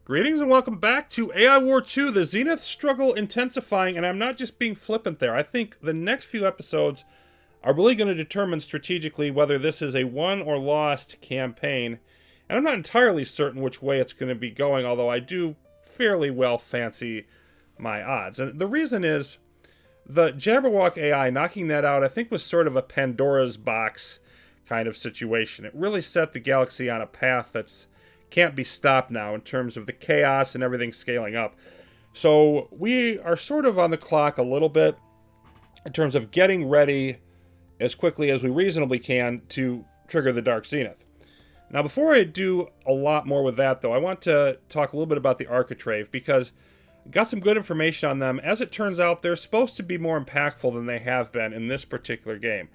Greetings and welcome back to AI War 2, the Zenith struggle intensifying, and I'm not just being flippant there. I think the next few episodes are really going to determine strategically whether this is a won or lost campaign, and I'm not entirely certain which way it's going to be going, although I do fairly well fancy my odds. And the reason is, the Jabberwock AI, knocking that out, I think was sort of a Pandora's box kind of situation. It really set the galaxy on a path that's can't be stopped now in terms of the chaos and everything scaling up. So we are sort of on the clock a little bit in terms of getting ready as quickly as we reasonably can to trigger the Dark Zenith. Now, before I do a lot more with that, though, I want to talk a little bit about the Architrave, because I got some good information on them. As it turns out, they're supposed to be more impactful than they have been in this particular game.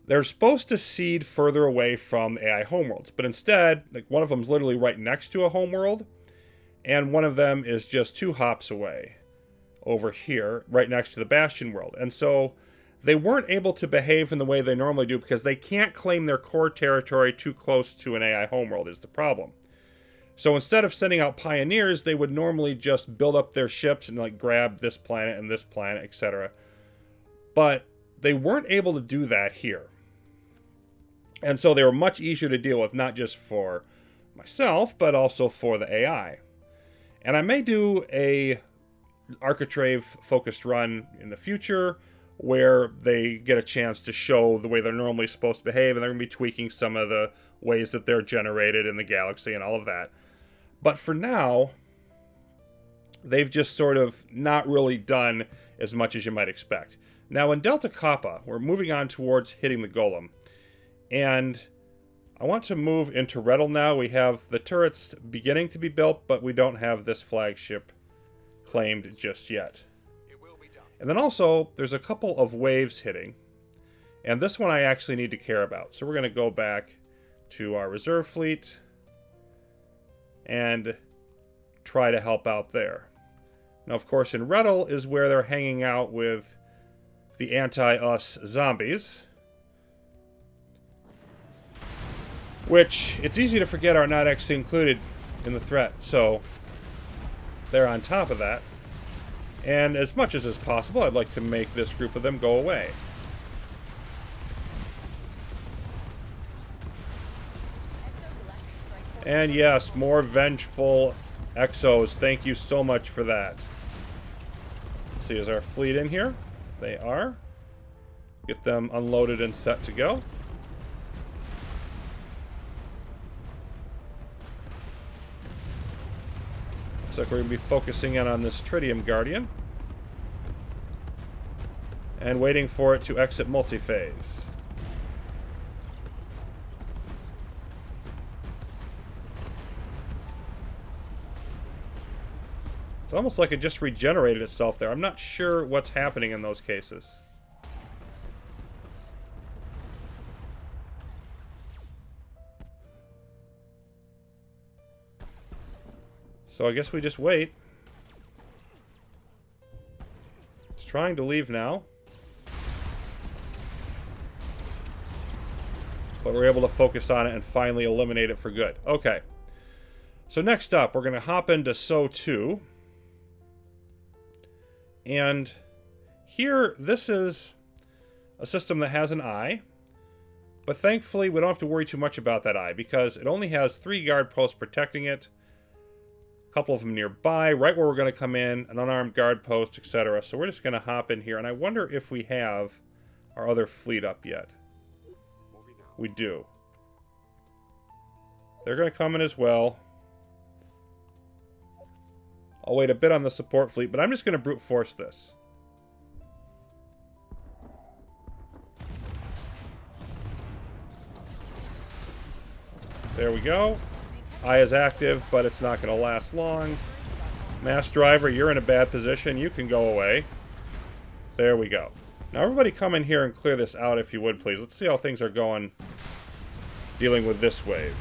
They're supposed to seed further away from the AI homeworlds, but instead, like, one of them is literally right next to a homeworld, and one of them is just 2 hops away over here, right next to the Bastion world. And so they weren't able to behave in the way they normally do because they can't claim their core territory too close to an AI homeworld is the problem. So instead of sending out pioneers, they would normally just build up their ships and like grab this planet and this planet, etc. But they weren't able to do that here. And so they were much easier to deal with, not just for myself, but also for the AI. And I may do a Architrave-focused run in the future where they get a chance to show the way they're normally supposed to behave, and they're going to be tweaking some of the ways that they're generated in the galaxy and all of that. But for now, they've just sort of not really done as much as you might expect. Now, in Delta Kappa, we're moving on towards hitting the Golem. And I want to move into Hurtle now. We have the turrets beginning to be built, but we don't have this flagship claimed just yet. It will be done. And then also, there's a couple of waves hitting. And this one I actually need to care about. So we're going to go back to our reserve fleet and try to help out there. Now, of course, in Hurtle is where they're hanging out with the anti-us zombies, which it's easy to forget are not actually included in the threat. So they're on top of that. And as much as is possible, I'd like to make this group of them go away. And yes, more vengeful exos. Thank you so much for that. Let's see, is our fleet in here? They are. Get them unloaded and set to go. Looks like we're going to be focusing in on this Tritium Guardian. And waiting for it to exit multiphase. It's almost like it just regenerated itself there. I'm not sure what's happening in those cases. So I guess we just wait. It's trying to leave now. But we're able to focus on it and finally eliminate it for good. Okay. So next up, we're going to hop into So 2. And here, this is a system that has an eye. But thankfully, we don't have to worry too much about that eye, because it only has 3 guard posts protecting it. A couple of them nearby, right where we're going to come in, an unarmed guard post, etc. So we're just going to hop in here, and I wonder if we have our other fleet up yet. We do. They're going to come in as well. I'll wait a bit on the support fleet, but I'm just going to brute force this. There we go. Eye is active, but it's not going to last long. Mass Driver, you're in a bad position. You can go away. There we go. Now everybody come in here and clear this out if you would, please. Let's see how things are going dealing with this wave.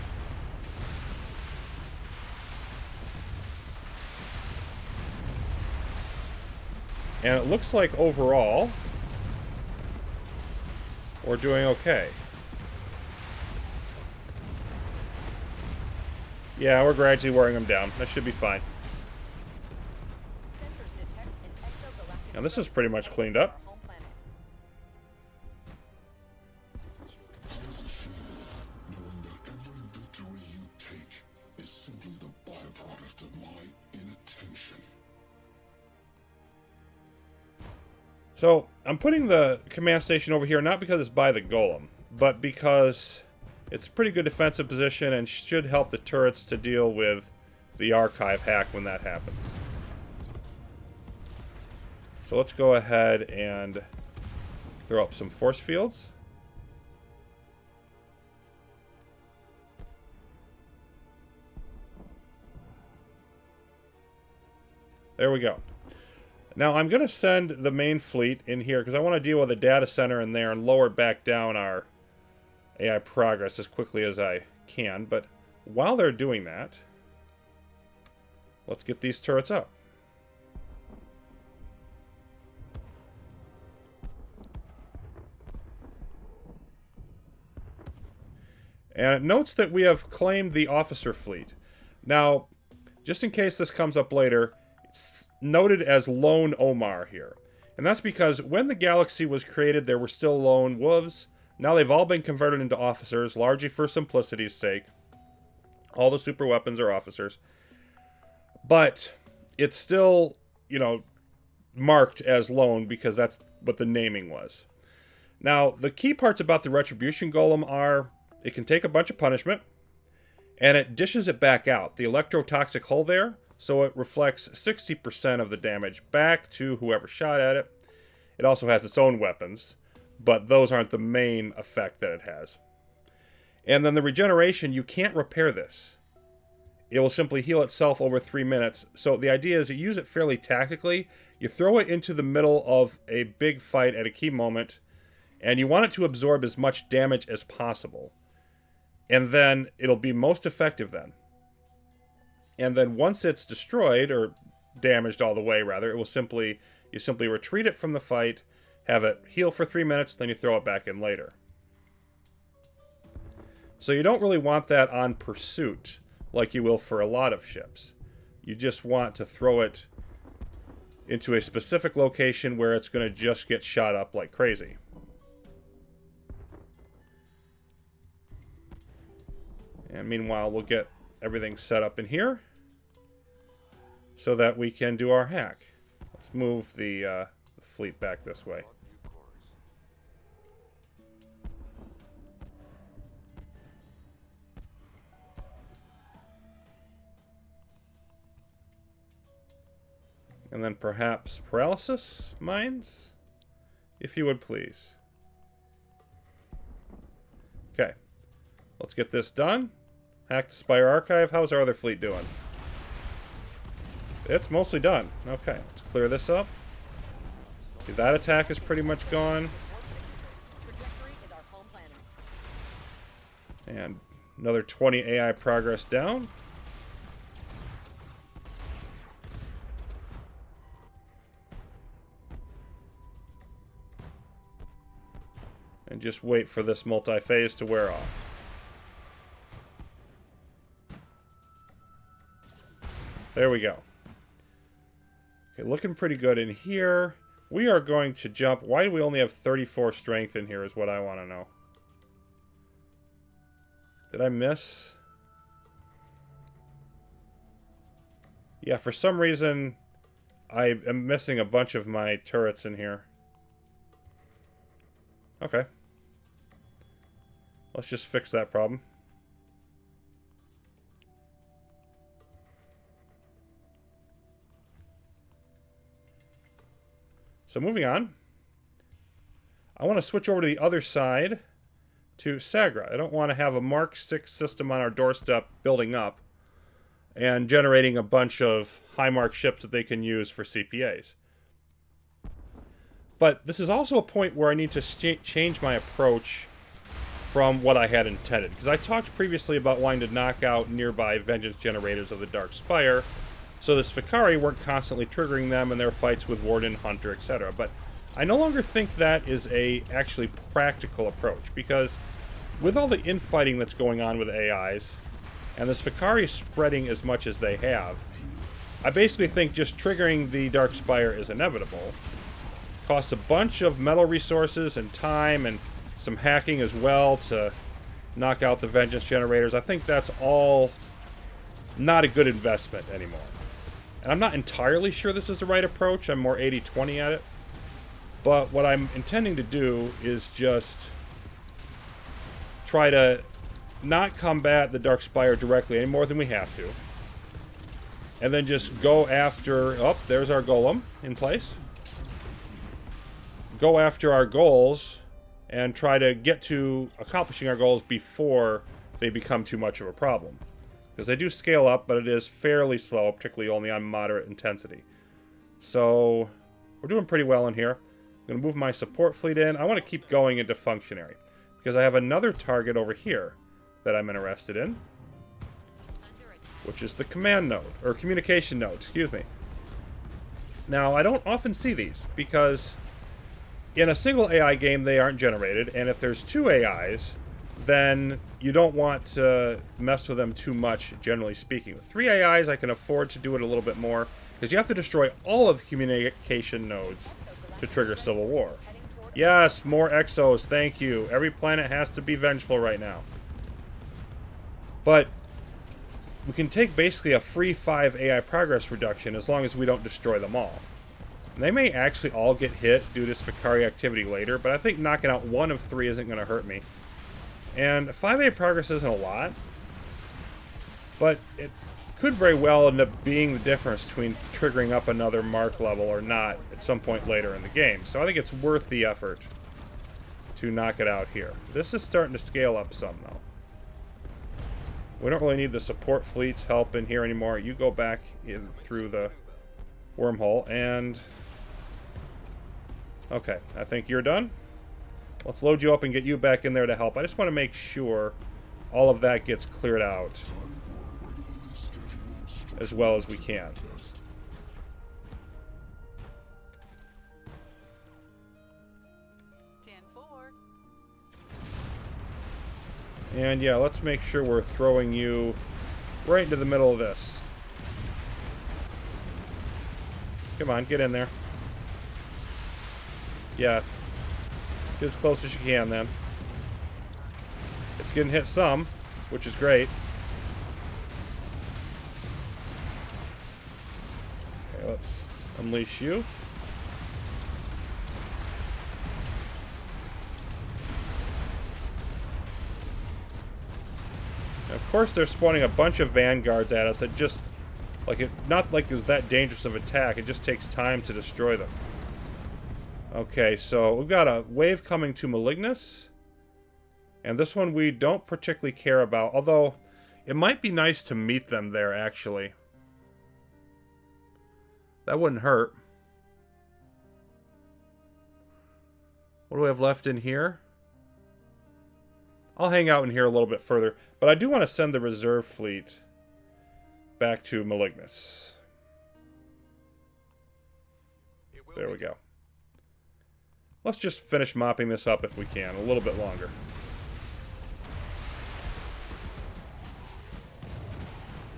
And it looks like overall we're doing okay. Yeah, we're gradually wearing them down. That should be fine. Now this is pretty much cleaned up. So, I'm putting the command station over here not because it's by the golem, but because it's a pretty good defensive position and should help the turrets to deal with the archive hack when that happens. So let's go ahead and throw up some force fields. There we go. Now I'm going to send the main fleet in here because I want to deal with the data center in there and lower back down our AI progress as quickly as I can. But while they're doing that, let's get these turrets up. And it notes that we have claimed the officer fleet. Now, just in case this comes up later, it's noted as Lone Omar here. And that's because when the galaxy was created, there were still lone wolves. Now they've all been converted into officers, largely for simplicity's sake. All the super weapons are officers. But it's still, you know, marked as lone because that's what the naming was. Now, the key parts about the Retribution Golem are it can take a bunch of punishment, and it dishes it back out. The electrotoxic hull there, so it reflects 60% of the damage back to whoever shot at it. It also has its own weapons, but those aren't the main effect that it has. And then the regeneration, you can't repair this. It will simply heal itself over 3 minutes. So the idea is you use it fairly tactically. You throw it into the middle of a big fight at a key moment, and you want it to absorb as much damage as possible. And then it'll be most effective then. And then once it's destroyed, or damaged all the way rather, it will simply, you simply retreat it from the fight, have it heal for 3 minutes, then you throw it back in later. So you don't really want that on pursuit, like you will for a lot of ships. You just want to throw it into a specific location where it's going to just get shot up like crazy. And meanwhile, we'll get everything set up in here so that we can do our hack. Let's move the fleet back this way. And then perhaps paralysis mines, if you would please. Okay, let's get this done. Hack the Spire Archive. How's our other fleet doing? It's mostly done. Okay, let's clear this up. See, that attack is pretty much gone. And another 20 AI progress down. And just wait for this multi-phase to wear off. There we go. Okay, looking pretty good in here. We are going to jump. Why do we only have 34 strength in here is what I want to know. Did I miss? Yeah, for some reason, I am missing a bunch of my turrets in here. Okay. Let's just fix that problem. So moving on, I want to switch over to the other side to Sagra. I don't want to have a Mark 6 system on our doorstep building up and generating a bunch of high mark ships that they can use for CPAs. But this is also a point where I need to change my approach from what I had intended. Because I talked previously about wanting to knock out nearby vengeance generators of the Dark Spire, so the Svikari weren't constantly triggering them in their fights with Warden, Hunter, etc. But I no longer think that is a actually practical approach, because with all the infighting that's going on with AIs, and this Fikari spreading as much as they have, I basically think just triggering the Dark Spire is inevitable. Costs a bunch of metal resources and time and some hacking as well to knock out the Vengeance generators. I think that's all not a good investment anymore. And I'm not entirely sure this is the right approach. I'm more 80-20 at it. But what I'm intending to do is just try to not combat the Dark Spire directly any more than we have to. And then just go after... Oh, there's our golem in place. Go after our goals and try to get to accomplishing our goals before they become too much of a problem. Because they do scale up, but it is fairly slow, particularly only on moderate intensity. So, we're doing pretty well in here. I'm going to move my support fleet in. I want to keep going into functionary, because I have another target over here that I'm interested in, which is the command node, or communication node, excuse me. Now, I don't often see these, because in a single AI game, they aren't generated, and if there's two AIs, then you don't want to mess with them too much, generally speaking. With 3 AIs, I can afford to do it a little bit more, because you have to destroy all of the communication nodes to trigger Civil War. Yes, more exos, thank you. Every planet has to be vengeful right now. But we can take basically a free 5 AI progress reduction as long as we don't destroy them all. And they may actually all get hit due to Fikari activity later, but I think knocking out 1 of 3 isn't going to hurt me. And 5A progress isn't a lot, but it could very well end up being the difference between triggering up another mark level or not at some point later in the game. So I think it's worth the effort to knock it out here. This is starting to scale up some, though. We don't really need the support fleet's help in here anymore. You go back in through the wormhole, and... Okay, I think you're done. Let's load you up and get you back in there to help. I just want to make sure all of that gets cleared out as well as we can. And yeah, let's make sure we're throwing you right into the middle of this. Come on, get in there. Yeah. Get as close as you can, then. It's getting hit some, which is great. Okay, let's unleash you. And of course, they're spawning a bunch of vanguards at us that just... not like it was that dangerous of attack. It just takes time to destroy them. Okay, so we've got a wave coming to Malignus. And this one we don't particularly care about. Although, it might be nice to meet them there, actually. That wouldn't hurt. What do we have left in here? I'll hang out in here a little bit further. But I do want to send the reserve fleet back to Malignus. There we go. Let's just finish mopping this up if we can, a little bit longer.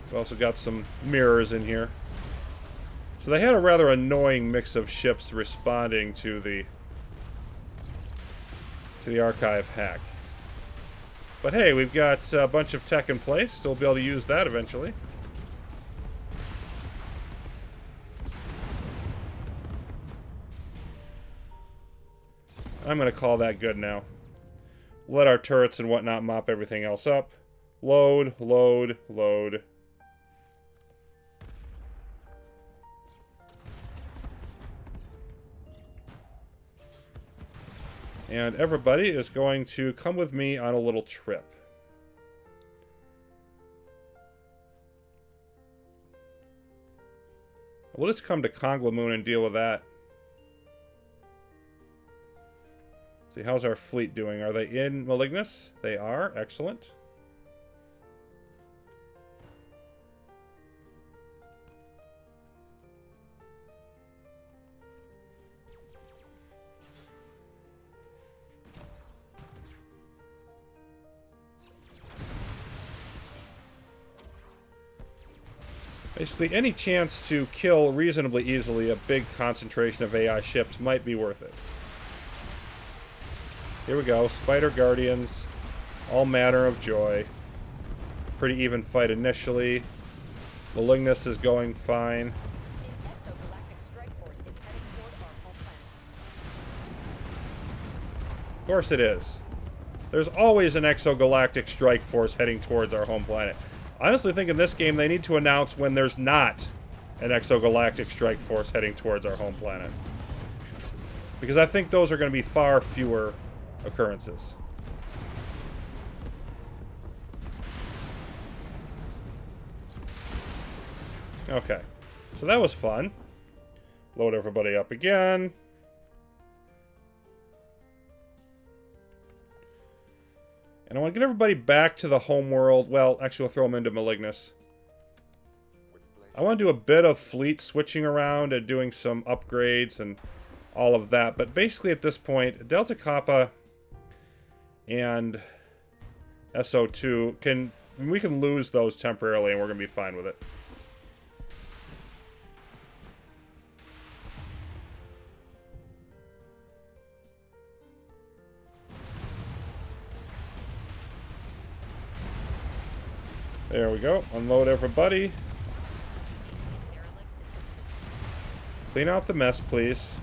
We've also got some mirrors in here. So they had a rather annoying mix of ships responding to the archive hack. But hey, we've got a bunch of tech in place, so we'll be able to use that eventually. I'm going to call that good now. Let our turrets and whatnot mop everything else up. Load, load, load. And everybody is going to come with me on a little trip. We'll just come to Conglomoon and deal with that. See, how's our fleet doing? Are they in Malignus? They are. Excellent. Basically, any chance to kill reasonably easily a big concentration of AI ships might be worth it. Here we go. Spider Guardians. All manner of joy. Pretty even fight initially. Malignus is going fine. Of course it is. There's always an exogalactic strike force heading towards our home planet. I honestly think in this game they need to announce when there's not an exogalactic strike force heading towards our home planet. Because I think those are going to be far fewer occurrences. Okay. So that was fun. Load everybody up again. And I want to get everybody back to the home world. Well, actually, we'll throw them into Malignus. I want to do a bit of fleet switching around and doing some upgrades and all of that. But basically, at this point, Delta Kappa and SO2 we can lose those temporarily, and we're going to be fine with it. There we go. Unload everybody. Clean out the mess, please.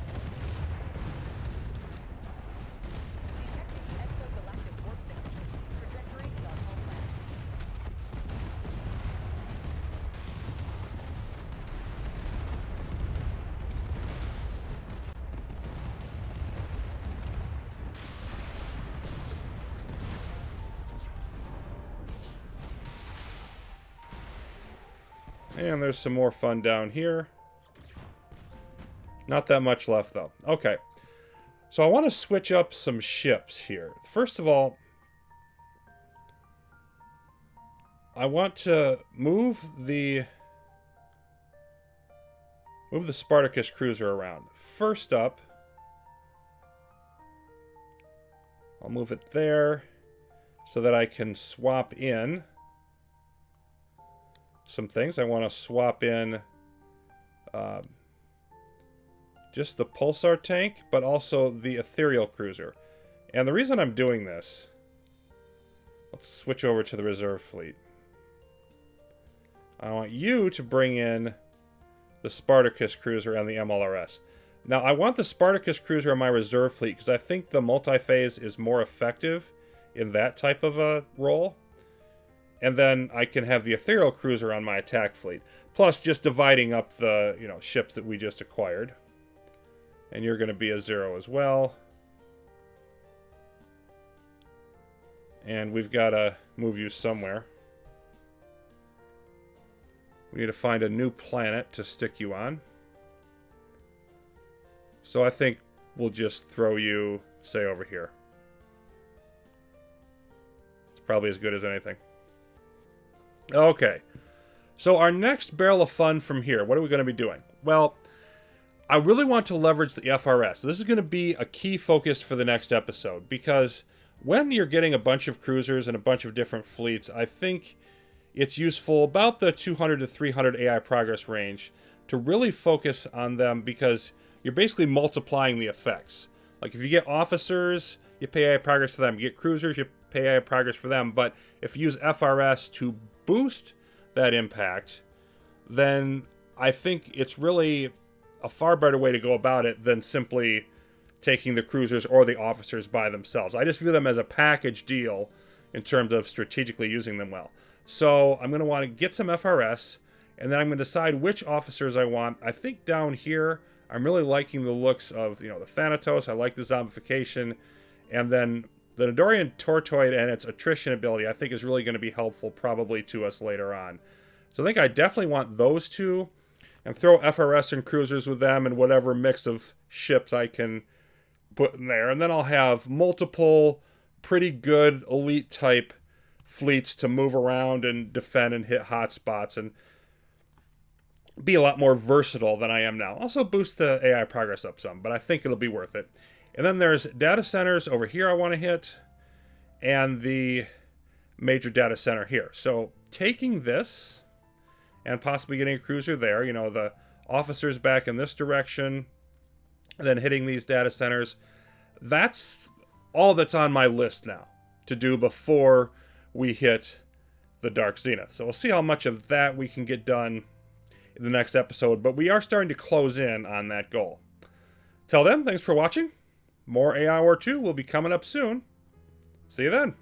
And there's some more fun down here. Not that much left, though. Okay. So I want to switch up some ships here. First of all, I want to move the Spartacus cruiser around. First up, I'll move it there so that I can swap in some things. I want to swap in just the pulsar tank, but also the ethereal cruiser. And the reason I'm doing this, let's switch over to the reserve fleet. I want you to bring in the Spartacus cruiser and the MLRS. Now, I want the Spartacus cruiser on my reserve fleet because I think the multi-phase is more effective in that type of a role. And then I can have the ethereal cruiser on my attack fleet. Plus just dividing up the, ships that we just acquired. And you're going to be a 0 as well. And we've got to move you somewhere. We need to find a new planet to stick you on. So I think we'll just throw you, say, over here. It's probably as good as anything. Okay, so our next barrel of fun from here, what are we going to be doing? Well, I really want to leverage the FRS. This is going to be a key focus for the next episode, because when you're getting a bunch of cruisers and a bunch of different fleets, I think it's useful about the 200 to 300 AI progress range to really focus on them, because you're basically multiplying the effects. Like if you get officers, you pay AI progress for them. You get cruisers, you pay AI progress for them. But if you use FRS to boost that impact, then I think it's really a far better way to go about it than simply taking the cruisers or the officers by themselves. I just view them as a package deal in terms of strategically using them well. So I'm going to want to get some FRS, and then I'm going to decide which officers I want. I think down here, I'm really liking the looks of, the Thanatos. I like the zombification. And then the Nidorian Tortoid and its attrition ability, I think, is really going to be helpful probably to us later on. So I think I definitely want those two, and throw FRS and cruisers with them and whatever mix of ships I can put in there. And then I'll have multiple pretty good elite type fleets to move around and defend and hit hot spots and be a lot more versatile than I am now. Also boost the AI progress up some, but I think it'll be worth it. And then there's data centers over here I want to hit, and the major data center here. So taking this and possibly getting a cruiser there. You know, the officers back in this direction, then hitting these data centers. That's all that's on my list now to do before we hit the Dark Zenith. So we'll see how much of that we can get done in the next episode, but we are starting to close in on that goal. Till then, thanks for watching. More AI War 2 will be coming up soon. See you then.